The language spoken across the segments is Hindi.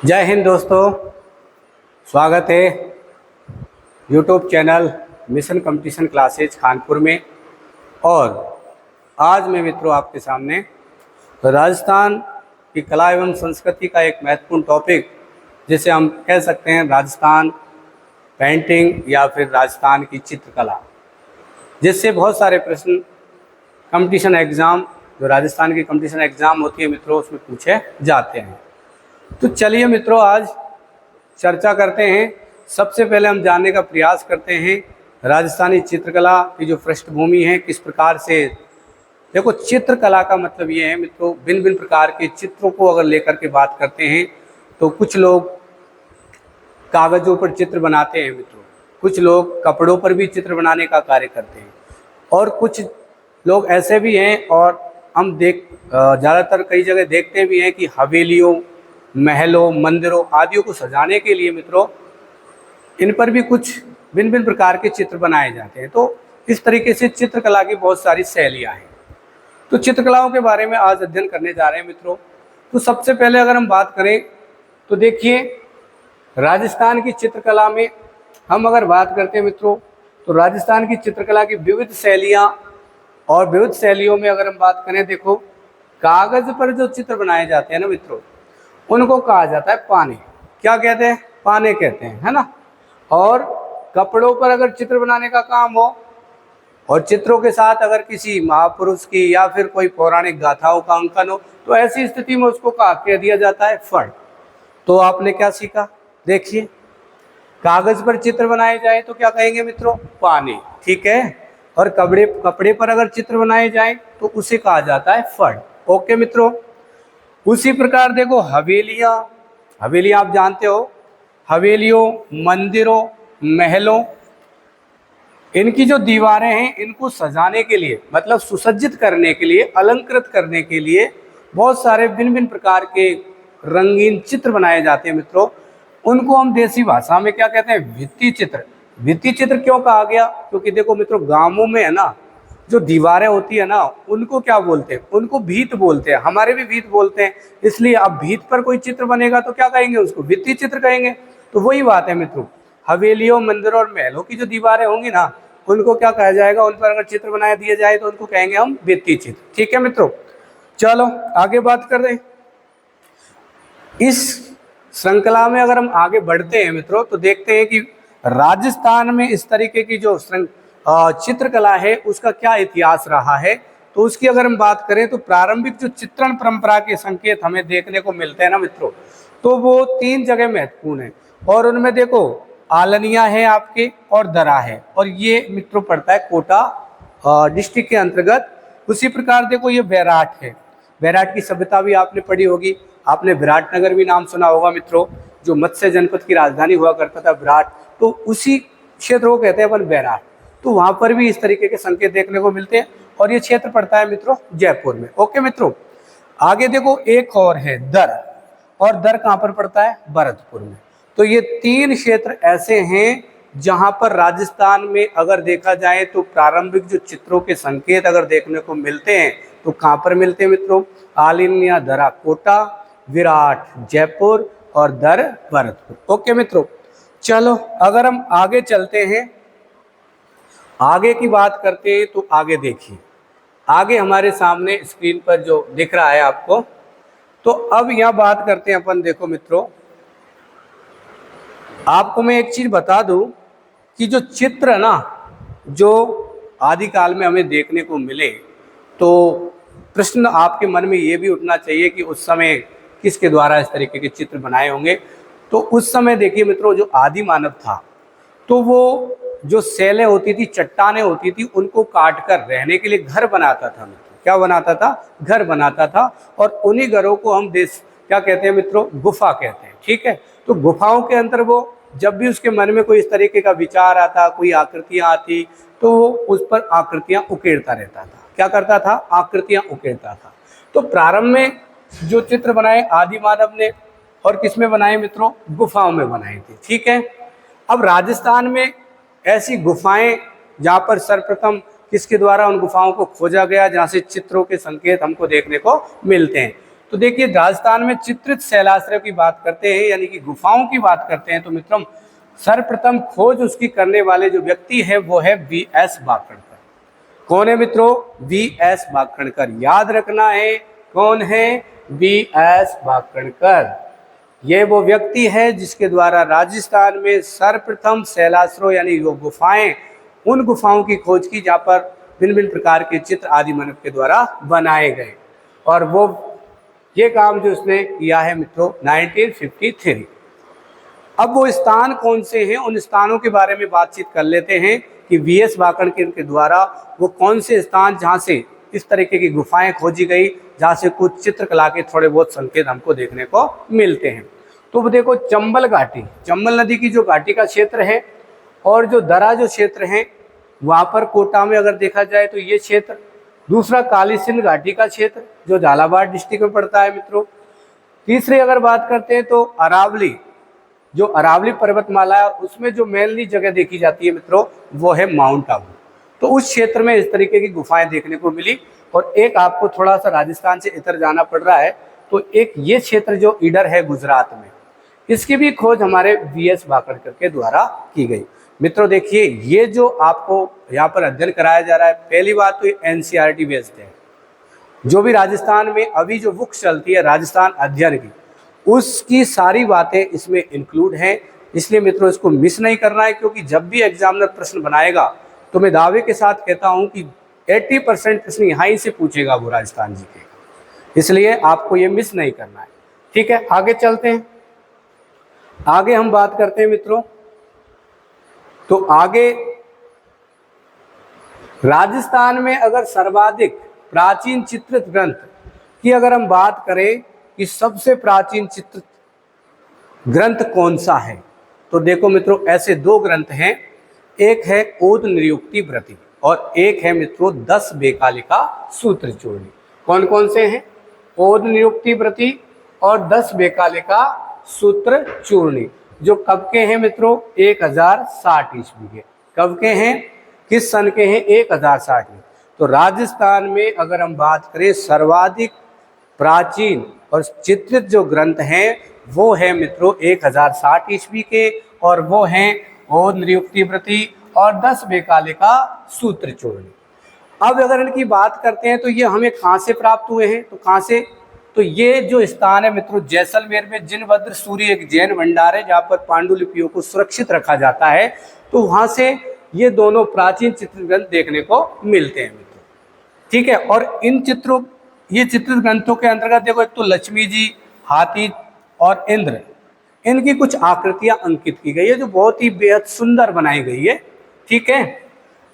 जय हिंद दोस्तों, स्वागत है YouTube channel mission competition classes Kanpur में। और आज मैं मित्रों आपके सामने राजस्थान की कला एवं संस्कृति का एक महत्वपूर्ण टॉपिक, जिसे हम कह सकते हैं राजस्थान पेंटिंग या फिर राजस्थान की चित्रकला, जिससे बहुत सारे प्रश्न कंपटीशन एग्ज़ाम, जो राजस्थान की कंपटीशन एग्ज़ाम होती है मित्रों, उसमें पूछे जाते हैं। तो चलिए मित्रों, आज चर्चा करते हैं। सबसे पहले हम जानने का प्रयास करते हैं राजस्थानी चित्रकला की जो पृष्ठभूमि है, किस प्रकार से। देखो, चित्रकला का मतलब ये है मित्रों, भिन्न भिन्न प्रकार के चित्रों को अगर लेकर के बात करते हैं तो कुछ लोग कागज़ों पर चित्र बनाते हैं मित्रों, कुछ लोग कपड़ों पर भी चित्र बनाने का कार्य करते हैं, और कुछ लोग ऐसे भी हैं, और हम ज़्यादातर कई जगह देखते भी हैं कि हवेलियों, महलों, मंदिरों आदियों को सजाने के लिए मित्रों इन पर भी कुछ भिन्न भिन्न प्रकार के चित्र बनाए जाते हैं। तो इस तरीके से चित्रकला की बहुत सारी शैलियाँ हैं। तो चित्रकलाओं के बारे में आज अध्ययन करने जा रहे हैं मित्रों। तो सबसे पहले अगर हम बात करें तो देखिए, राजस्थान की चित्रकला में हम अगर बात करते हैं मित्रों, तो राजस्थान की चित्रकला की विविध शैलियाँ, और विविध शैलियों में अगर हम बात करें, देखो, कागज़ पर जो चित्र बनाए जाते हैं ना मित्रों, उनको कहा जाता है पाने। क्या कहते हैं? पाने कहते हैं, है ना। और कपड़ों पर अगर चित्र बनाने का काम हो, और चित्रों के साथ अगर किसी महापुरुष की या फिर कोई पौराणिक गाथाओं का अंकन हो, तो ऐसी स्थिति में उसको कह दिया जाता है फड़। तो आपने क्या सीखा? देखिए, कागज़ पर चित्र बनाए जाए तो क्या कहेंगे मित्रों? पाने, ठीक है। और कपड़े पर अगर चित्र बनाए जाए तो उसे कहा जाता है फड़। ओके मित्रों। उसी प्रकार देखो, हवेलियाँ आप जानते हो, हवेलियों, मंदिरों, महलों, इनकी जो दीवारें हैं, इनको सजाने के लिए, मतलब सुसज्जित करने के लिए, अलंकृत करने के लिए बहुत सारे भिन्न भिन्न प्रकार के रंगीन चित्र बनाए जाते हैं मित्रों। उनको हम देसी भाषा में क्या कहते हैं? भित्ति चित्र। भित्ति चित्र क्यों कहा गया? क्योंकि देखो मित्रों, गांवों में है ना, जो दीवारें होती है ना, उनको क्या बोलते हैं? उनको भीत बोलते हैं। हमारे भी भीत बोलते हैं। इसलिए अब भीत पर कोई चित्र बनेगा तो क्या कहेंगे? उसको भित्ति चित्र कहेंगे। तो वही बात है मित्रों, हवेलियों, मंदिरों और महलों की जो दीवारें होंगी ना, उनको क्या कहा जाएगा? उन पर अगर चित्र बनाए दिए जाए तो उनको कहेंगे हम भित्ति चित्र। ठीक है मित्रों, चलो आगे बात कर रहे हैं। इस श्रृंखला में अगर हम आगे बढ़ते हैं मित्रों, तो देखते हैं कि राजस्थान में इस तरीके की जो चित्रकला है, उसका क्या इतिहास रहा है। तो उसकी अगर हम बात करें तो प्रारंभिक जो चित्रण परंपरा के संकेत हमें देखने को मिलते हैं ना मित्रों, तो वो 3 जगह महत्वपूर्ण है। और उनमें देखो, आलनिया है आपके, और दरा है, और ये मित्रों पड़ता है कोटा डिस्ट्रिक्ट के अंतर्गत। उसी प्रकार देखो, ये बैराट है। बैराट की सभ्यता भी आपने पढ़ी होगी। आपने विराटनगर भी नाम सुना होगा मित्रों, जो मत्स्य जनपद की राजधानी हुआ करता था विराट, तो उसी क्षेत्र को कहते हैं अपन बैराट। तो वहाँ पर भी इस तरीके के संकेत देखने को मिलते हैं, और ये क्षेत्र पड़ता है मित्रों जयपुर में। ओके मित्रों, आगे देखो, एक और है दर, और दर कहाँ पर पड़ता है? भरतपुर में। तो ये 3 क्षेत्र ऐसे हैं जहाँ पर राजस्थान में अगर देखा जाए तो प्रारंभिक जो चित्रों के संकेत अगर देखने को मिलते हैं, तो कहाँ पर मिलते हैं मित्रों? आलिन्या दरा कोटा, विराट जयपुर, और दर भरतपुर। ओके मित्रों, चलो अगर हम आगे चलते हैं, आगे की बात करते हैं, तो आगे देखिए, आगे हमारे सामने स्क्रीन पर जो दिख रहा है आपको, तो अब यहाँ बात करते हैं अपन। देखो मित्रों, आपको मैं एक चीज बता दूं कि जो चित्र ना, जो आदिकाल में हमें देखने को मिले, तो प्रश्न आपके मन में ये भी उठना चाहिए कि उस समय किसके द्वारा इस तरीके के चित्र बनाए होंगे। तो उस समय देखिए मित्रों, जो आदि मानव था, तो वो जो सेलें होती थी, चट्टानें होती थी, उनको काट कर रहने के लिए घर बनाता था मित्रों। क्या बनाता था? घर बनाता था। और उन्हीं घरों को हम क्या कहते हैं मित्रों? गुफा कहते हैं। ठीक है। तो गुफाओं के अंदर वो जब भी उसके मन में कोई इस तरीके का विचार आता, कोई आकृतियाँ आती, तो वो उस पर आकृतियाँ उकेरता रहता था। क्या करता था? आकृतियाँ उकेरता था। तो प्रारंभ में जो चित्र बनाए आदि मानव ने, और किसमें बनाए मित्रों? गुफाओं में बनाए थे। ठीक है। अब राजस्थान में ऐसी गुफाएं जहाँ पर सर्वप्रथम किसके द्वारा उन गुफाओं को खोजा गया, जहाँ से चित्रों के संकेत हमको देखने को मिलते हैं, तो देखिए राजस्थान में चित्रित शैलाश्रय की बात करते हैं यानी कि गुफाओं की बात करते हैं तो मित्रों सर्वप्रथम खोज उसकी करने वाले जो व्यक्ति है वो है वी.एस. बाखड़कर। कौन है मित्रों? वी.एस. बाखड़कर। याद रखना है कौन है? वी.एस. बाखड़कर। ये वो व्यक्ति है जिसके द्वारा राजस्थान में सर्वप्रथम शैलाश्रय यानी वो गुफाएं, उन गुफाओं की खोज की जहाँ पर भिन्न भिन्न प्रकार के चित्र आदि मानव के द्वारा बनाए गए। और वो ये काम जो उसने किया है मित्रों 1953। अब वो स्थान कौन से हैं, उन स्थानों के बारे में बातचीत कर लेते हैं कि वी.एस. बाखड़कर के द्वारा वो कौन से स्थान जहाँ से इस तरीके की गुफाएं खोजी गई, जहाँ से कुछ चित्रकला के थोड़े बहुत संकेत हमको देखने को मिलते हैं। तो वो देखो चंबल घाटी, चंबल नदी की जो घाटी का क्षेत्र है और जो दरा जो क्षेत्र है वहाँ पर कोटा में अगर देखा जाए तो ये क्षेत्र। दूसरा काली सिंध घाटी का क्षेत्र जो झालावाड़ डिस्ट्रिक्ट में पड़ता है मित्रों। तीसरी अगर बात करते हैं तो अरावली, जो अरावली पर्वतमाला है उसमें जो मेनली जगह देखी जाती है मित्रों वो है माउंट आबू। तो उस क्षेत्र में इस तरीके की गुफाएं देखने को मिली। और एक आपको थोड़ा सा राजस्थान से इधर जाना पड़ रहा है तो एक ये क्षेत्र जो ईडर है गुजरात में, इसकी भी खोज हमारे वी.एस. बाखड़कर के द्वारा की गई। मित्रों देखिए ये जो आपको यहाँ पर अध्ययन कराया जा रहा है, पहली बात तो एनसीईआरटी बेस्ड है। जो भी राजस्थान में अभी जो बुक चलती है राजस्थान अध्ययन की, उसकी सारी बातें इसमें इंक्लूड हैं। इसलिए मित्रों इसको मिस नहीं करना है, क्योंकि जब भी एग्जामिनर प्रश्न बनाएगा तो मैं दावे के साथ कहता हूं कि 80% प्रश्न यहाँ ही से पूछेगा वो राजस्थान जी के। इसलिए आपको ये मिस नहीं करना है। ठीक है, आगे चलते हैं। आगे हम बात करते हैं मित्रों, तो आगे राजस्थान में अगर सर्वाधिक प्राचीन चित्रित ग्रंथ की अगर हम बात करें कि सबसे प्राचीन चित्रित ग्रंथ कौन सा है, तो देखो मित्रों ऐसे दो ग्रंथ हैं। एक है ओद निरुक्ति वृत्ति और एक है मित्रों 10 बेकालिका सूत्र चूर्णी। कौन कौन से हैं? ओद निरुक्ति वृत्ति और 10 बेकालिका सूत्र चूर्णी, जो कब के हैं मित्रों? 1060 ईस्वी के। कब के हैं? किस सन के हैं? 1060 में। तो राजस्थान में अगर हम बात करें सर्वाधिक प्राचीन और चित्रित जो ग्रंथ हैं वो है मित्रों 1060 ईस्वी के, और वो हैं ओद निरुक्ति वृत्ति और 10 बेकालिका सूत्र चूर्णी। अब अगर इनकी बात करते हैं तो ये हमें कहाँ से प्राप्त हुए हैं? तो कहाँ से? तो ये जो स्थान है मित्रों जैसलमेर में जिनभद्र सूरी एक जैन भंडार है जहाँ पर पांडुलिपियों को सुरक्षित रखा जाता है। तो वहाँ से ये दोनों प्राचीन चित्र ग्रंथ देखने को मिलते हैं मित्रों। ठीक है, और इन चित्रों, ये चित्रित ग्रंथों के अंतर्गत देखो एक तो लक्ष्मी जी, हाथी और इंद्र, इनकी कुछ आकृतियां अंकित की गई है जो बहुत ही बेहद सुंदर बनाई गई है। ठीक है,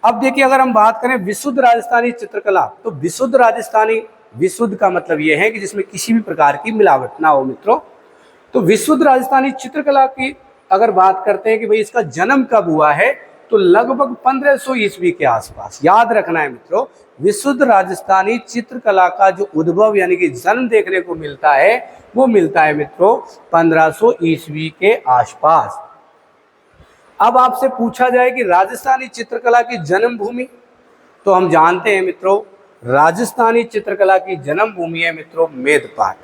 अब देखिए अगर हम बात करें विशुद्ध राजस्थानी चित्रकला, तो विशुद्ध राजस्थानी, विशुद्ध का मतलब यह है कि जिसमें किसी भी प्रकार की मिलावट ना हो मित्रों। तो विशुद्ध राजस्थानी चित्रकला की अगर बात करते हैं कि भाई इसका जन्म कब हुआ है, तो लगभग 1500 ईस्वी के आसपास। याद रखना है मित्रों, विशुद्ध राजस्थानी चित्रकला का जो उद्भव यानी कि जन्म देखने को मिलता है वो मिलता है मित्रों 1500 ईस्वी के आसपास। अब आपसे पूछा जाए कि राजस्थानी चित्रकला की जन्म भूमि, तो हम जानते हैं मित्रों राजस्थानी चित्रकला की जन्म भूमि है मित्रों मेदपाट,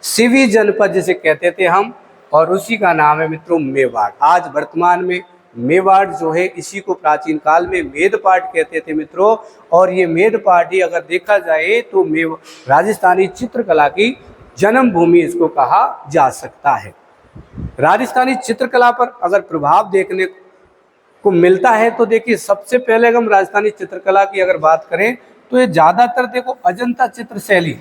सिवी जनपद जिसे कहते थे हम, और उसी का नाम है मित्रों मेवाड़। आज वर्तमान में मेवाड़ जो है इसी को प्राचीन काल में मेदपाट कहते थे मित्रों। और ये मेदपाट ही अगर देखा जाए तो राजस्थानी चित्रकला की जन्म भूमि इसको कहा जा सकता है। राजस्थानी चित्रकला पर अगर प्रभाव देखने को मिलता है तो देखिए सबसे पहले हम राजस्थानी चित्रकला की अगर बात करें तो ये ज़्यादातर देखो अजंता चित्र शैली,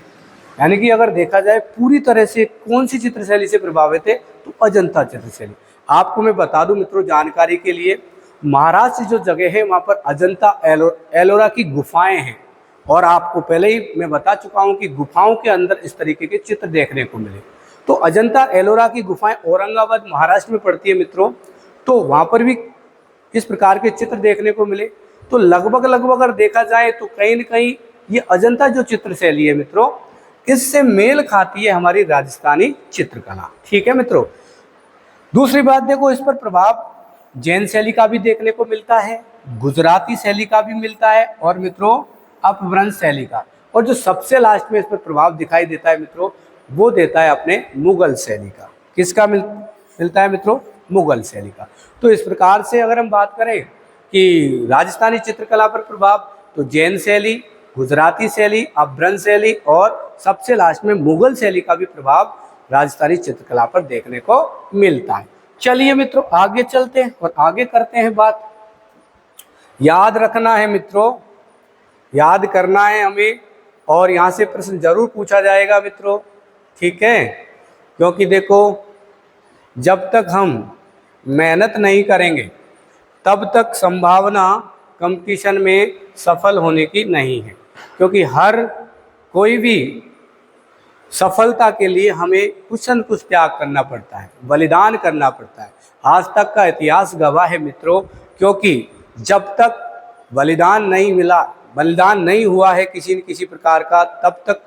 यानी कि अगर देखा जाए पूरी तरह से कौन सी चित्र शैली से प्रभावित है तो अजंता चित्र शैली। आपको मैं बता दूं मित्रों जानकारी के लिए, महाराष्ट्र जो जगह है वहाँ पर अजंता एलोरा की गुफाएं हैं, और आपको पहले ही मैं बता चुका हूँ कि गुफाओं के अंदर इस तरीके के चित्र देखने को मिले। तो अजंता एलोरा की गुफाएं औरंगाबाद महाराष्ट्र में पड़ती है मित्रों, तो वहाँ पर भी इस प्रकार के चित्र देखने को मिले। तो लगभग अगर देखा जाए तो कहीं न कहीं ये अजंता जो चित्र शैली है मित्रों इससे मेल खाती है हमारी राजस्थानी चित्रकला। ठीक है मित्रों, दूसरी बात देखो इस पर प्रभाव जैन शैली का भी देखने को मिलता है, गुजराती शैली का भी मिलता है, और मित्रों अपभ्रंश शैली का, और जो सबसे लास्ट में इस पर प्रभाव दिखाई देता है मित्रों वो देता है अपने मुगल शैली का। किसका मिलता है मित्रों? मुगल शैली का। तो इस प्रकार से अगर हम बात करें कि राजस्थानी चित्रकला पर प्रभाव, तो जैन शैली, गुजराती शैली, अभ्रंश शैली और सबसे लास्ट में मुगल शैली का भी प्रभाव राजस्थानी चित्रकला पर देखने को मिलता है। चलिए मित्रों आगे चलते हैं और आगे करते हैं बात। याद रखना है मित्रों, याद करना है हमें, और यहाँ से प्रश्न जरूर पूछा जाएगा मित्रों, ठीक है? क्योंकि देखो, जब तक हम मेहनत नहीं करेंगे तब तक संभावना कंपटीशन में सफल होने की नहीं है। क्योंकि हर कोई भी सफलता के लिए हमें कुछ न कुछ त्याग करना पड़ता है, बलिदान करना पड़ता है। आज तक का इतिहास गवाह है मित्रों, क्योंकि जब तक बलिदान नहीं मिला, बलिदान नहीं हुआ है किसी न किसी प्रकार का, तब तक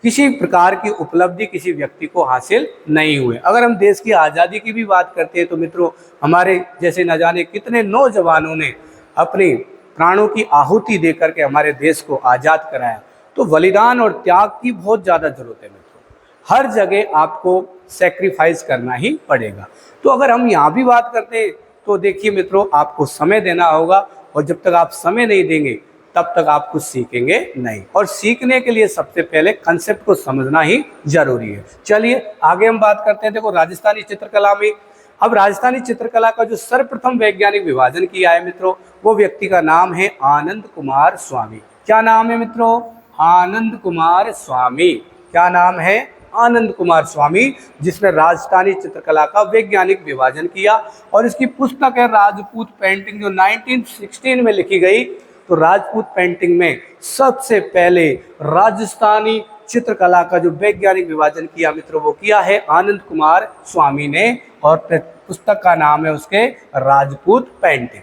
किसी प्रकार की उपलब्धि किसी व्यक्ति को हासिल नहीं हुए। अगर हम देश की आज़ादी की भी बात करते हैं तो मित्रों, हमारे जैसे न जाने कितने नौजवानों ने अपने प्राणों की आहुति देकर के हमारे देश को आज़ाद कराया। तो बलिदान और त्याग की बहुत ज़्यादा जरूरत है मित्रों। हर जगह आपको सेक्रीफाइस करना ही पड़ेगा। तो अगर हम यहाँ भी बात करते हैं तो देखिए मित्रों, आपको समय देना होगा, और जब तक आप समय नहीं देंगे तब तक आप कुछ सीखेंगे नहीं। और सीखने के लिए सबसे पहले कंसेप्ट को समझना ही जरूरी है। चलिए आगे हम बात करते हैं। देखो, राजस्थानी चित्रकला में, अब राजस्थानी चित्रकला का जो सर्वप्रथम वैज्ञानिक विभाजन किया है मित्रों, वो व्यक्ति का नाम है आनंद कुमार स्वामी। क्या नाम है मित्रों? आनंद कुमार स्वामी। क्या नाम है? आनंद कुमार स्वामी, जिसने राजस्थानी चित्रकला का वैज्ञानिक विभाजन किया। और इसकी पुस्तक है राजपूत पेंटिंग, जो 1916 में लिखी गई। तो राजपूत पेंटिंग में सबसे पहले राजस्थानी चित्रकला का जो वैज्ञानिक विभाजन किया मित्रों, वो किया है आनंद कुमार स्वामी ने, और पुस्तक का नाम है उसके राजपूत पेंटिंग।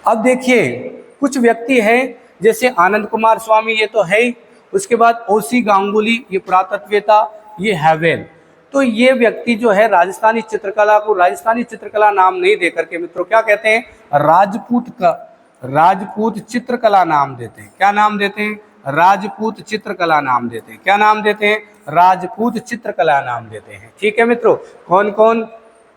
अब देखिए, कुछ व्यक्ति हैं जैसे आनंद कुमार स्वामी, ये तो है ही। उसके बाद ओसी गांगुली, ये पुरातत्ववेता, ये हैवेल। तो ये व्यक्ति जो है राजस्थानी चित्रकला को राजस्थानी चित्रकला नाम नहीं देकर के मित्रों क्या कहते हैं? राजपूत चित्रकला नाम देते हैं। क्या नाम देते हैं? राजपूत चित्रकला नाम देते हैं। क्या नाम देते हैं? राजपूत चित्रकला नाम देते हैं। ठीक है मित्रों, कौन कौन?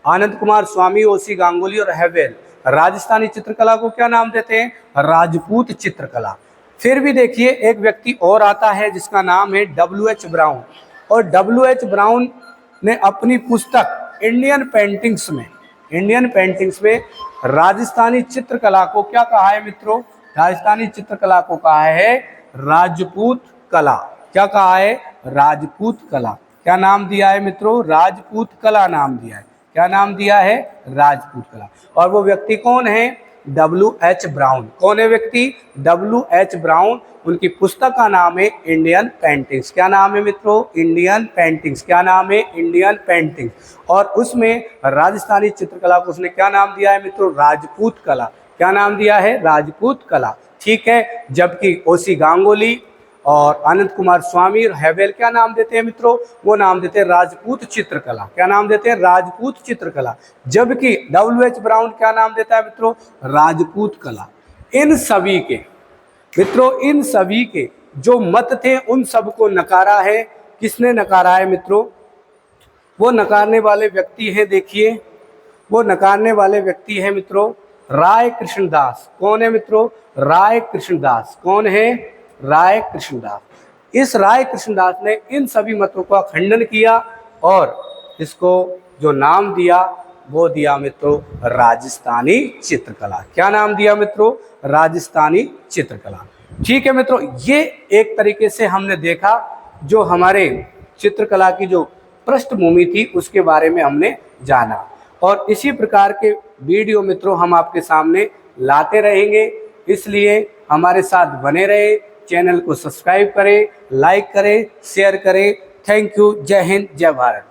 आनंद कुमार स्वामी, ओसी गांगुली और हैवेल राजस्थानी चित्रकला को क्या नाम देते हैं? राजपूत चित्रकला। फिर भी देखिए, एक व्यक्ति और आता है जिसका नाम है W.H. ब्राउन। और W.H. ब्राउन ने अपनी पुस्तक इंडियन पेंटिंग्स में राजस्थानी चित्रकला को क्या कहा है मित्रों? राजस्थानी चित्रकला को कहा है राजपूत कला। क्या कहा है? राजपूत कला। क्या नाम दिया है मित्रों? राजपूत कला नाम दिया है। क्या नाम दिया है? राजपूत कला। और वो व्यक्ति कौन है? W.H. ब्राउन। कौन है व्यक्ति? W.H. ब्राउन। उनकी पुस्तक का नाम है इंडियन पेंटिंग्स। क्या नाम है मित्रों? Indian paintings. क्या नाम है? Indian paintings. और उसमें राजस्थानी चित्रकला को उसने क्या नाम दिया है मित्रों? राजपूत कला। क्या नाम दिया है? राजपूत कला। ठीक है। जबकि ओसी गांगुली और आनंद कुमार स्वामी और हैवेल क्या नाम देते हैं मित्रों? वो नाम देते हैं राजपूत चित्रकला। क्या नाम देते हैं? राजपूत चित्रकला। जबकि W.H. ब्राउन क्या नाम देता है मित्रों? राजपूत कला। इन सभी के मित्रों, इन सभी के जो मत थे उन सबको नकारा है। किसने नकारा है मित्रों? वो नकारने वाले व्यक्ति हैं, देखिए, वो नकारने वाले व्यक्ति हैं मित्रों राय कृष्णदास। कौन है मित्रों? राय कृष्णदास। कौन है? राय कृष्णदास। इस राय कृष्णदास ने इन सभी मतों का खंडन किया और इसको जो नाम दिया वो दिया मित्रों राजस्थानी चित्रकला। क्या नाम दिया मित्रों? राजस्थानी चित्रकला। ठीक है मित्रों, ये एक तरीके से हमने देखा जो हमारे चित्रकला की जो पृष्ठभूमि थी उसके बारे में हमने जाना। और इसी प्रकार के वीडियो मित्रों हम आपके सामने लाते रहेंगे, इसलिए हमारे साथ बने रहे। चैनल को सब्सक्राइब करें, लाइक करें, शेयर करें। Thank you. जय हिंद, जय भारत।